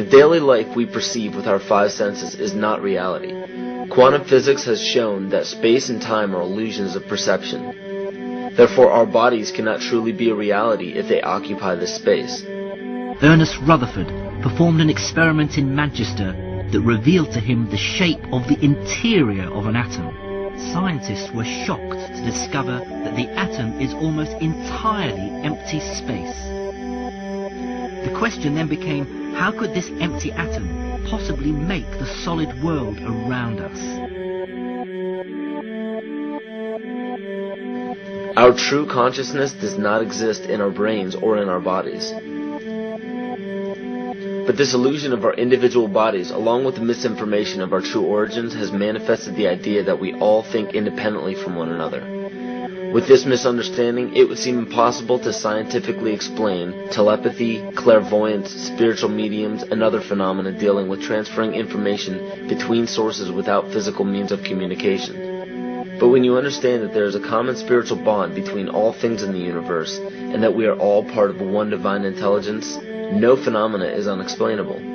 The daily life we perceive with our five senses is not reality. Quantum physics has shown that space and time are illusions of perception. Therefore, our bodies cannot truly be a reality if they occupy this space. Ernest Rutherford performed an experiment in Manchester that revealed to him the shape of the interior of an atom. Scientists were shocked to discover that the atom is almost entirely empty space. The question then became, how could this empty atom possibly make the solid world around us? Our true consciousness does not exist in our brains or in our bodies. But this illusion of our individual bodies, along with the misinformation of our true origins, has manifested the idea that we all think independently from one another. With this misunderstanding, it would seem impossible to scientifically explain telepathy, clairvoyance, spiritual mediums, and other phenomena dealing with transferring information between sources without physical means of communication. But when you understand that there is a common spiritual bond between all things in the universe, and that we are all part of one divine intelligence, no phenomena is unexplainable.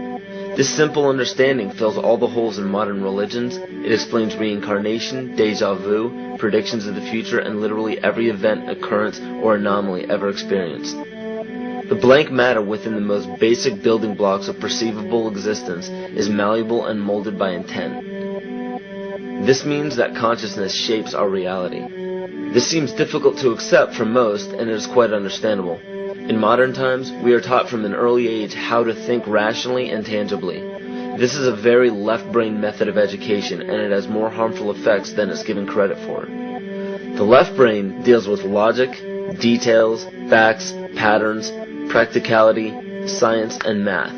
This simple understanding fills all the holes in modern religions. It explains reincarnation, déjà vu, predictions of the future, and literally every event, occurrence, or anomaly ever experienced. The blank matter within the most basic building blocks of perceivable existence is malleable and molded by intent. This means that consciousness shapes our reality. This seems difficult to accept for most, and it is quite understandable. In modern times, we are taught from an early age how to think rationally and tangibly. This is a very left-brain method of education, and it has more harmful effects than it's given credit for. The left brain deals with logic, details, facts, patterns, practicality, science, and math,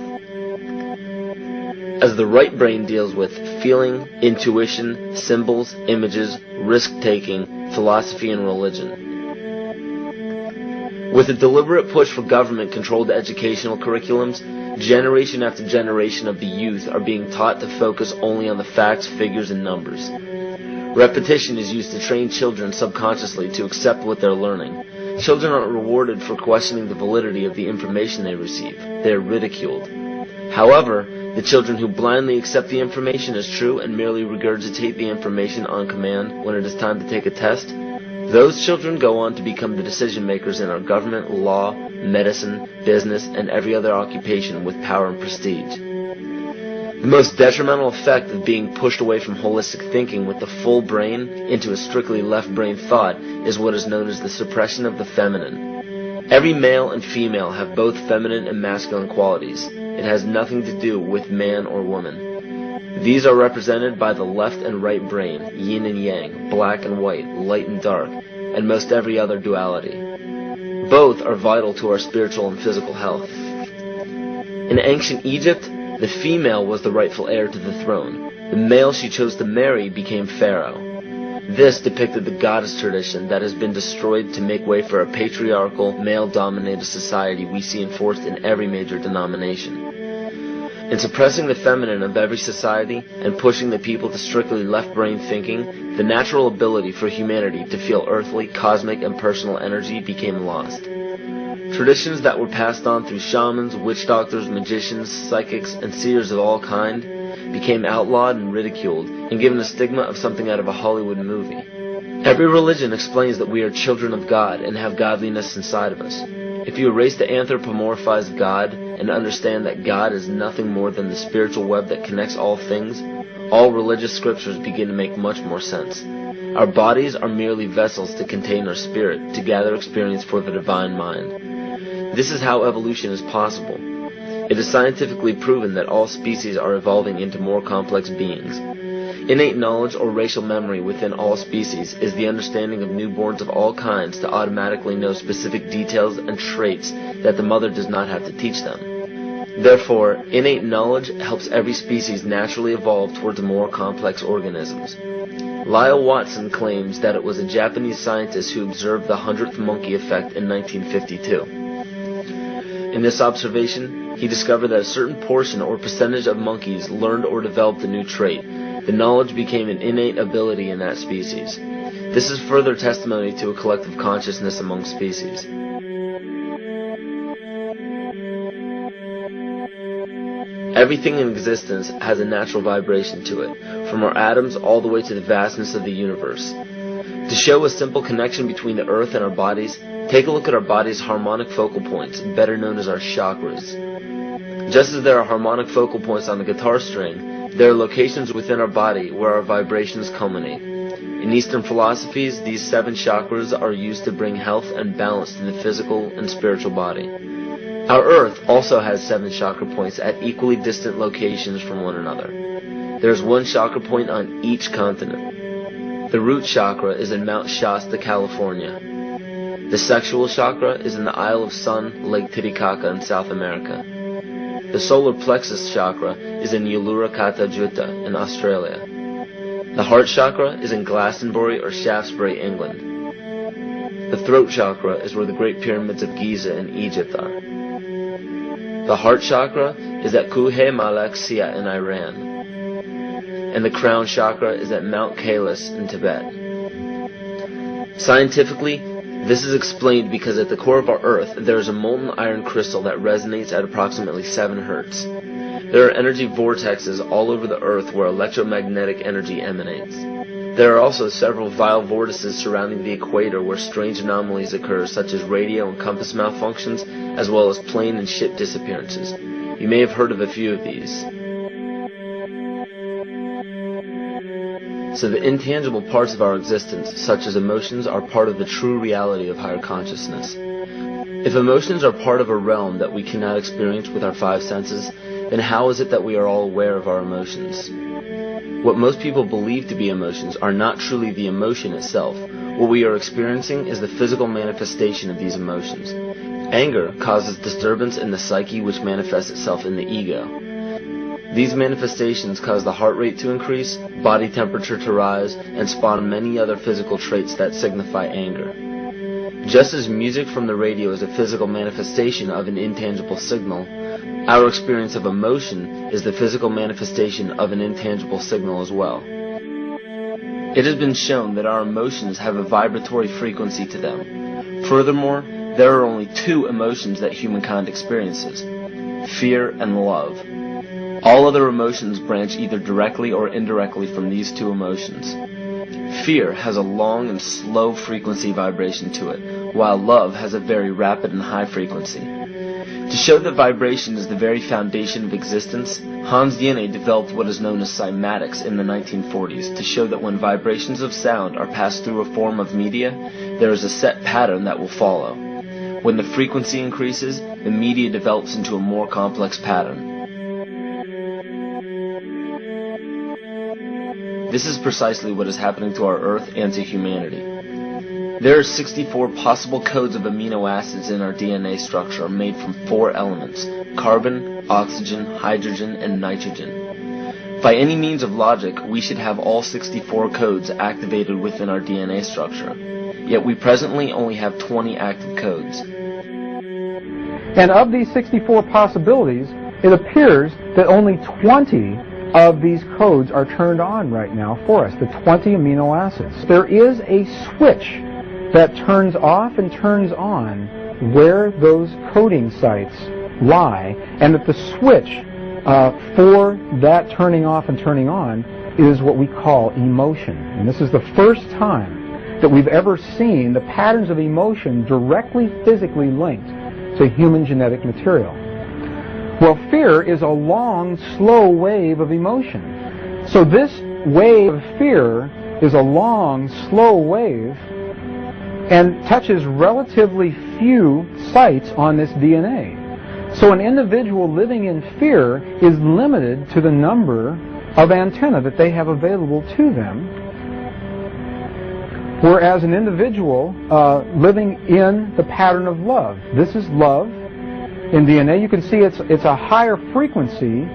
as the right brain deals with feeling, intuition, symbols, images, risk-taking, philosophy, and religion. With a deliberate push for government-controlled educational curriculums, generation after generation of the youth are being taught to focus only on the facts, figures, and numbers. Repetition is used to train children subconsciously to accept what they're learning. Children aren't rewarded for questioning the validity of the information they receive. They are ridiculed. However, the children who blindly accept the information as true and merely regurgitate the information on command when it is time to take a test, those children go on to become the decision makers in our government, law, medicine, business, and every other occupation with power and prestige. The most detrimental effect of being pushed away from holistic thinking with the full brain into a strictly left brain thought is what is known as the suppression of the feminine. Every male and female have both feminine and masculine qualities. It has nothing to do with man or woman. These are represented by the left and right brain, yin and yang, black and white, light and dark, and most every other duality. Both are vital to our spiritual and physical health. In ancient Egypt, the female was the rightful heir to the throne. The male she chose to marry became pharaoh. This depicted the goddess tradition that has been destroyed to make way for a patriarchal, male-dominated society we see enforced in every major denomination. In suppressing the feminine of every society and pushing the people to strictly left-brain thinking, the natural ability for humanity to feel earthly, cosmic, and personal energy became lost. Traditions that were passed on through shamans, witch doctors, magicians, psychics, and seers of all kind became outlawed and ridiculed and given a stigma of something out of a Hollywood movie. Every religion explains that we are children of God and have godliness inside of us. If you erase the anthropomorphized God and understand that God is nothing more than the spiritual web that connects all things, all religious scriptures begin to make much more sense. Our bodies are merely vessels to contain our spirit, to gather experience for the divine mind. This is how evolution is possible. It is scientifically proven that all species are evolving into more complex beings. Innate knowledge or racial memory within all species is the understanding of newborns of all kinds to automatically know specific details and traits that the mother does not have to teach them. Therefore, innate knowledge helps every species naturally evolve towards more complex organisms. Lyle Watson claims that it was a Japanese scientist who observed the 100th monkey effect in 1952. In this observation, he discovered that a certain portion or percentage of monkeys learned or developed a new trait. The knowledge became an innate ability in that species. This is further testimony to a collective consciousness among species. Everything in existence has a natural vibration to it, from our atoms all the way to the vastness of the universe. To show a simple connection between the earth and our bodies, take a look at our body's harmonic focal points, better known as our chakras. Just as there are harmonic focal points on the guitar string, there are locations within our body where our vibrations culminate. In Eastern philosophies, these 7 chakras are used to bring health and balance to the physical and spiritual body. Our Earth also has 7 chakra points at equally distant locations from one another. There is 1 chakra point on each continent. The root chakra is in Mount Shasta, California. The sexual chakra is in the Isle of Sun, Lake Titicaca in South America. The solar plexus chakra is in Uluru Kata Juta in Australia. The heart chakra is in Glastonbury or Shaftesbury, England. The throat chakra is where the Great Pyramids of Giza in Egypt are. The heart chakra is at Kuhe Malak Sia in Iran. And the crown chakra is at Mount Kailas in Tibet. Scientifically, this is explained because at the core of our Earth, there is a molten iron crystal that resonates at approximately 7 Hertz. There are energy vortexes all over the Earth where electromagnetic energy emanates. There are also several vile vortices surrounding the equator where strange anomalies occur, such as radio and compass malfunctions, as well as plane and ship disappearances. You may have heard of a few of these. So the intangible parts of our existence, such as emotions, are part of the true reality of higher consciousness. If emotions are part of a realm that we cannot experience with our 5 senses, then how is it that we are all aware of our emotions? What most people believe to be emotions are not truly the emotion itself. What we are experiencing is the physical manifestation of these emotions. Anger causes disturbance in the psyche, which manifests itself in the ego. These manifestations cause the heart rate to increase, body temperature to rise, and spawn many other physical traits that signify anger. Just as music from the radio is a physical manifestation of an intangible signal, our experience of emotion is the physical manifestation of an intangible signal as well. It has been shown that our emotions have a vibratory frequency to them. Furthermore, there are only 2 emotions that humankind experiences: fear and love. All other emotions branch either directly or indirectly from these 2 emotions. Fear has a long and slow frequency vibration to it, while love has a very rapid and high frequency. To show that vibration is the very foundation of existence, Hans Jene developed what is known as cymatics in the 1940s to show that when vibrations of sound are passed through a form of media, there is a set pattern that will follow. When the frequency increases, the media develops into a more complex pattern. This is precisely what is happening to our Earth and to humanity. There are 64 possible codes of amino acids in our DNA structure made from 4 elements: carbon, oxygen, hydrogen, and nitrogen. By any means of logic, we should have all 64 codes activated within our DNA structure. Yet we presently only have 20 active codes. And of these 64 possibilities, it appears that only 20 of these codes are turned on right now for us, the 20 amino acids. There is a switch that turns off and turns on where those coding sites lie, and that the switch for that turning off and turning on is what we call emotion. And this is the first time that we've ever seen the patterns of emotion directly physically linked to human genetic material. Well, fear is a long, slow wave of emotion. So this wave of fear is a long, slow wave and touches relatively few sites on this DNA. So an individual living in fear is limited to the number of antennae that they have available to them, whereas an individual living in the pattern of love, this is love in DNA. You can see it's a higher frequency,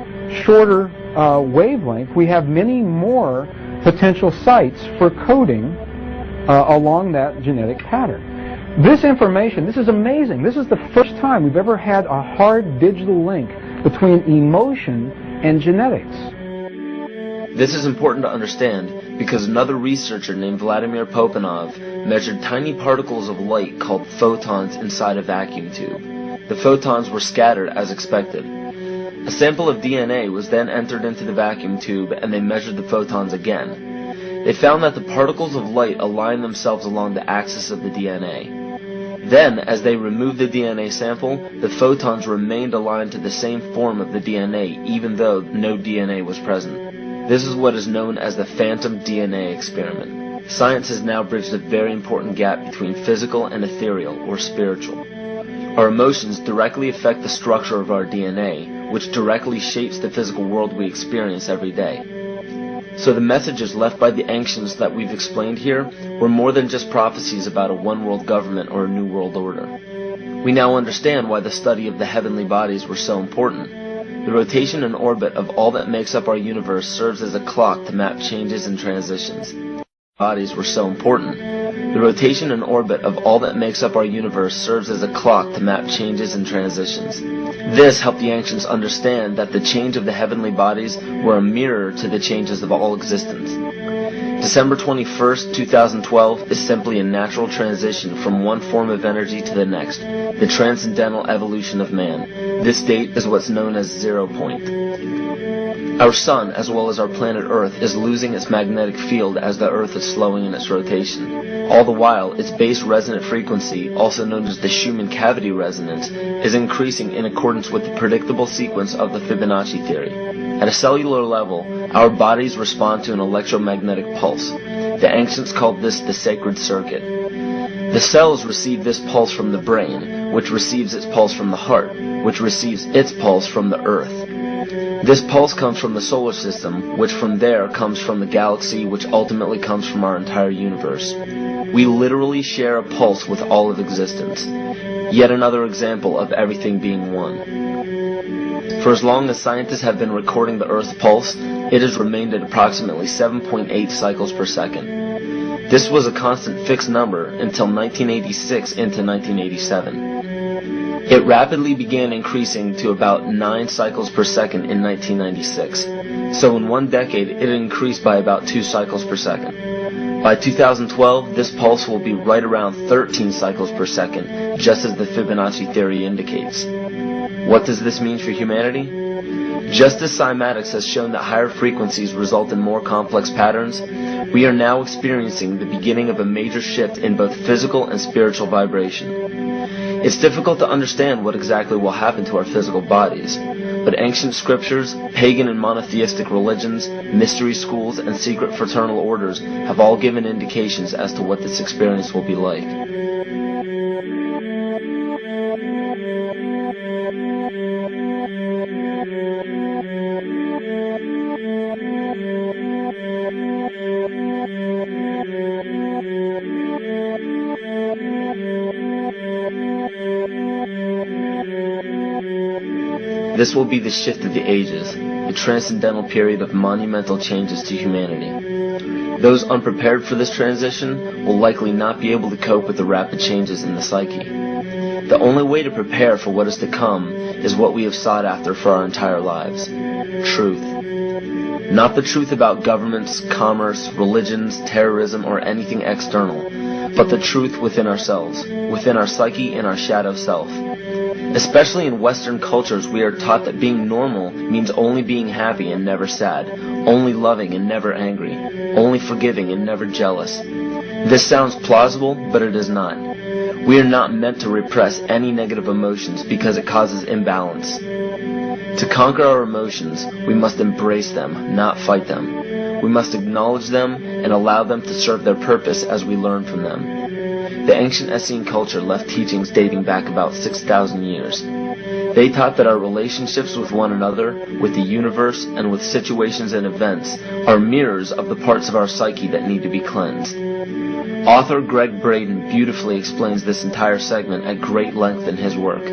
shorter wavelength. We have many more potential sites for coding along that genetic pattern. This information, this is amazing. This is the first time we've ever had a hard digital link between emotion and genetics. This is important to understand because another researcher named Vladimir Popanov measured tiny particles of light called photons inside a vacuum tube. The photons were scattered as expected. A sample of DNA was then entered into the vacuum tube and they measured the photons again. They found that the particles of light aligned themselves along the axis of the DNA. Then, as they removed the DNA sample, the photons remained aligned to the same form of the DNA even though no DNA was present. This is what is known as the phantom DNA experiment. Science has now bridged a very important gap between physical and ethereal, or spiritual. Our emotions directly affect the structure of our DNA, which directly shapes the physical world we experience every day. So the messages left by the ancients that we've explained here were more than just prophecies about a one-world government or a new world order. We now understand why the study of the heavenly bodies were so important. The rotation and orbit of all that makes up our universe serves as a clock to map changes and transitions. Bodies were so important. The rotation and orbit of all that makes up our universe serves as a clock to map changes and transitions. This helped the ancients understand that the change of the heavenly bodies were a mirror to the changes of all existence. December 21st, 2012 is simply a natural transition from one form of energy to the next, the transcendental evolution of man. This date is what's known as 0 point. Our sun, as well as our planet Earth, is losing its magnetic field as the Earth is slowing in its rotation. All the while, its base resonant frequency, also known as the Schumann cavity resonance, is increasing in accordance with the predictable sequence of the Fibonacci theory. At a cellular level, our bodies respond to an electromagnetic pulse. The ancients called this the sacred circuit. The cells receive this pulse from the brain, which receives its pulse from the heart, which receives its pulse from the Earth. This pulse comes from the solar system, which from there comes from the galaxy, which ultimately comes from our entire universe. We literally share a pulse with all of existence. Yet another example of everything being one. For as long as scientists have been recording the Earth's pulse, it has remained at approximately 7.8 cycles per second. This was a constant fixed number until 1986 into 1987. It rapidly began increasing to about 9 cycles per second in 1996. So in one decade, it increased by about 2 cycles per second. By 2012, this pulse will be right around 13 cycles per second, just as the Fibonacci theory indicates. What does this mean for humanity? Just as cymatics has shown that higher frequencies result in more complex patterns, we are now experiencing the beginning of a major shift in both physical and spiritual vibration. It's difficult to understand what exactly will happen to our physical bodies, but ancient scriptures, pagan and monotheistic religions, mystery schools, and secret fraternal orders have all given indications as to what this experience will be like. This will be the shift of the ages, a transcendental period of monumental changes to humanity. Those unprepared for this transition will likely not be able to cope with the rapid changes in the psyche. The only way to prepare for what is to come is what we have sought after for our entire lives: truth. Not the truth about governments, commerce, religions, terrorism, or anything external, but the truth within ourselves, within our psyche and our shadow self. Especially in Western cultures, we are taught that being normal means only being happy and never sad, only loving and never angry, only forgiving and never jealous. This sounds plausible, but it is not. We are not meant to repress any negative emotions because it causes imbalance. To conquer our emotions, we must embrace them, not fight them. We must acknowledge them and allow them to serve their purpose as we learn from them. The ancient Essene culture left teachings dating back about 6,000 years. They taught that our relationships with one another, with the universe, and with situations and events are mirrors of the parts of our psyche that need to be cleansed. Author Greg Braden beautifully explains this entire segment at great length in his work.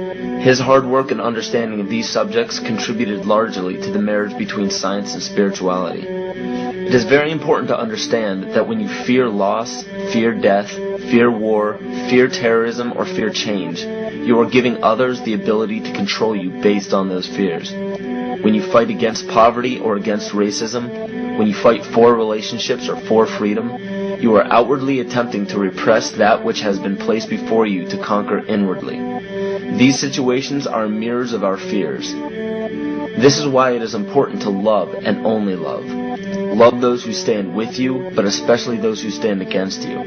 His hard work and understanding of these subjects contributed largely to the marriage between science and spirituality. It is very important to understand that when you fear loss, fear death, fear war, fear terrorism, or fear change, you are giving others the ability to control you based on those fears. When you fight against poverty or against racism, when you fight for relationships or for freedom, you are outwardly attempting to repress that which has been placed before you to conquer inwardly. These situations are mirrors of our fears. This is why it is important to love and only love. Love those who stand with you, but especially those who stand against you.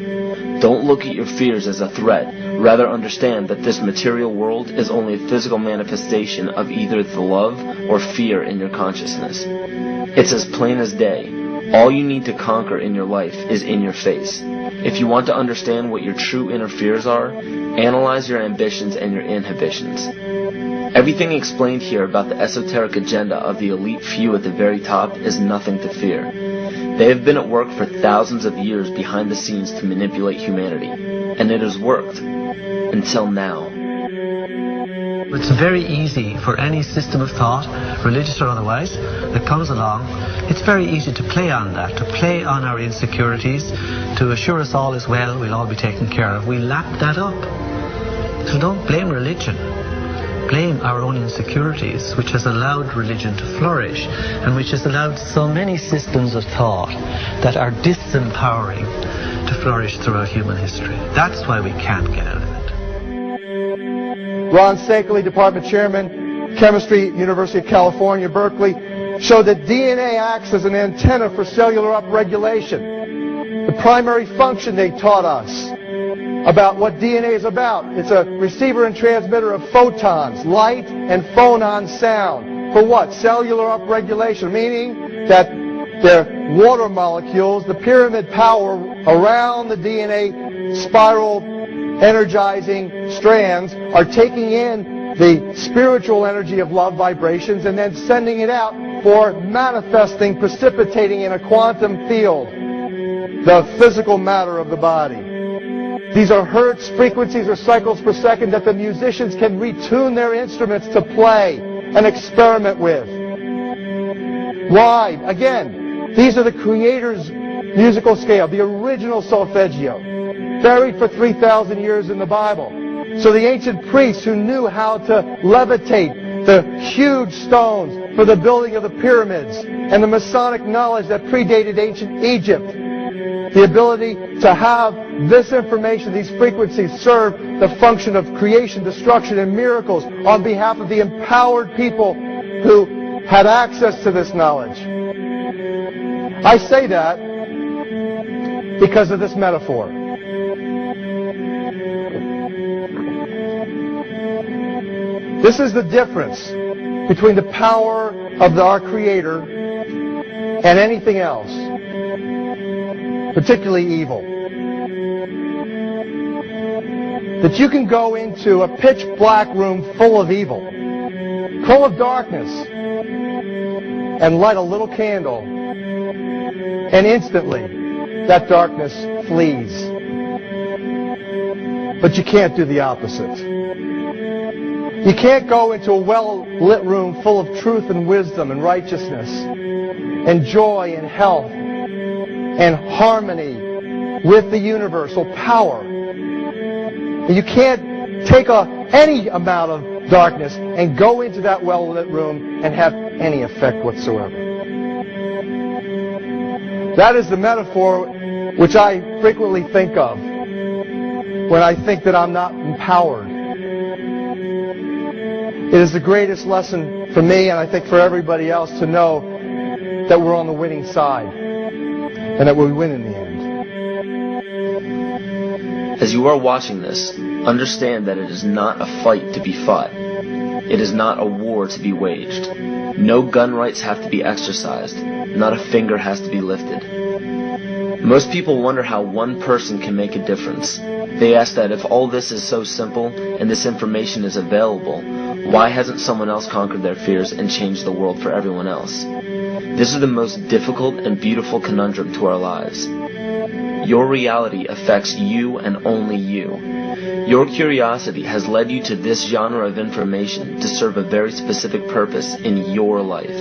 Don't look at your fears as a threat. Rather understand that this material world is only a physical manifestation of either the love or fear in your consciousness. It's as plain as day. All you need to conquer in your life is in your face. If you want to understand what your true inner fears are, analyze your ambitions and your inhibitions. Everything explained here about the esoteric agenda of the elite few at the very top is nothing to fear. They have been at work for thousands of years behind the scenes to manipulate humanity, and it has worked. Until now. It's very easy for any system of thought, religious or otherwise, that comes along. It's very easy to play on that, to play on our insecurities, to assure us all is well, we'll all be taken care of. We lap that up. So don't blame religion. Blame our own insecurities, which has allowed religion to flourish, and which has allowed so many systems of thought that are disempowering to flourish throughout human history. That's why we can't get out of it. Ron Sakeley, Department Chairman, Chemistry, University of California, Berkeley, showed that DNA acts as an antenna for cellular upregulation. The primary function they taught us about what DNA is about. It's a receiver and transmitter of photons, light, and phonon sound. For what? Cellular upregulation, meaning that the water molecules, the pyramid power around the DNA spiral energizing strands are taking in the spiritual energy of love vibrations and then sending it out for manifesting, precipitating in a quantum field, the physical matter of the body. These are hertz, frequencies, or cycles per second that the musicians can retune their instruments to play and experiment with. Why? Again, these are the Creator's musical scale, the original solfeggio, buried for 3,000 years in the Bible. So the ancient priests who knew how to levitate the huge stones for the building of the pyramids and the Masonic knowledge that predated ancient Egypt, the ability to have this information, these frequencies, serve the function of creation, destruction, and miracles on behalf of the empowered people who had access to this knowledge. I say that because of this metaphor. This is the difference between the power of our Creator and anything else, particularly evil. That you can go into a pitch black room full of evil, full of darkness, and light a little candle, and instantly that darkness flees. But you can't do the opposite. You can't go into a well-lit room full of truth and wisdom and righteousness and joy and health and harmony with the universal power. You can't take any amount of darkness and go into that well-lit room and have any effect whatsoever. That is the metaphor which I frequently think of when I think that I'm not empowered. It is the greatest lesson for me, and I think for everybody else, to know that we're on the winning side and that we win in the end. As you are watching this, understand that it is not a fight to be fought. It is not a war to be waged. No gun rights have to be exercised. Not a finger has to be lifted. Most people wonder how one person can make a difference. They ask that if all this is so simple and this information is available, why hasn't someone else conquered their fears and changed the world for everyone else? This is the most difficult and beautiful conundrum to our lives. Your reality affects you and only you. Your curiosity has led you to this genre of information to serve a very specific purpose in your life.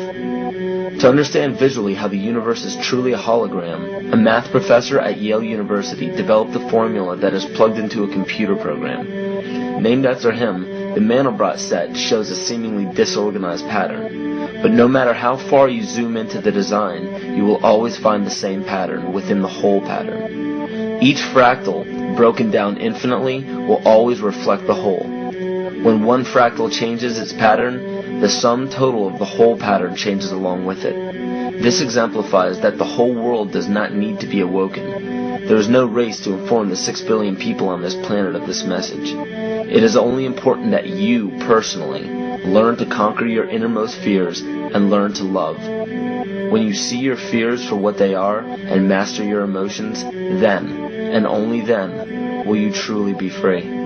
To understand visually how the universe is truly a hologram, a math professor at Yale University developed a formula that is plugged into a computer program. Named after him, the Mandelbrot set shows a seemingly disorganized pattern. But no matter how far you zoom into the design, you will always find the same pattern within the whole pattern. Each fractal, broken down infinitely, will always reflect the whole. When one fractal changes its pattern, the sum total of the whole pattern changes along with it. This exemplifies that the whole world does not need to be awoken. There is no race to inform the 6 billion people on this planet of this message. It is only important that you, personally, learn to conquer your innermost fears and learn to love. When you see your fears for what they are and master your emotions, then, and only then, will you truly be free.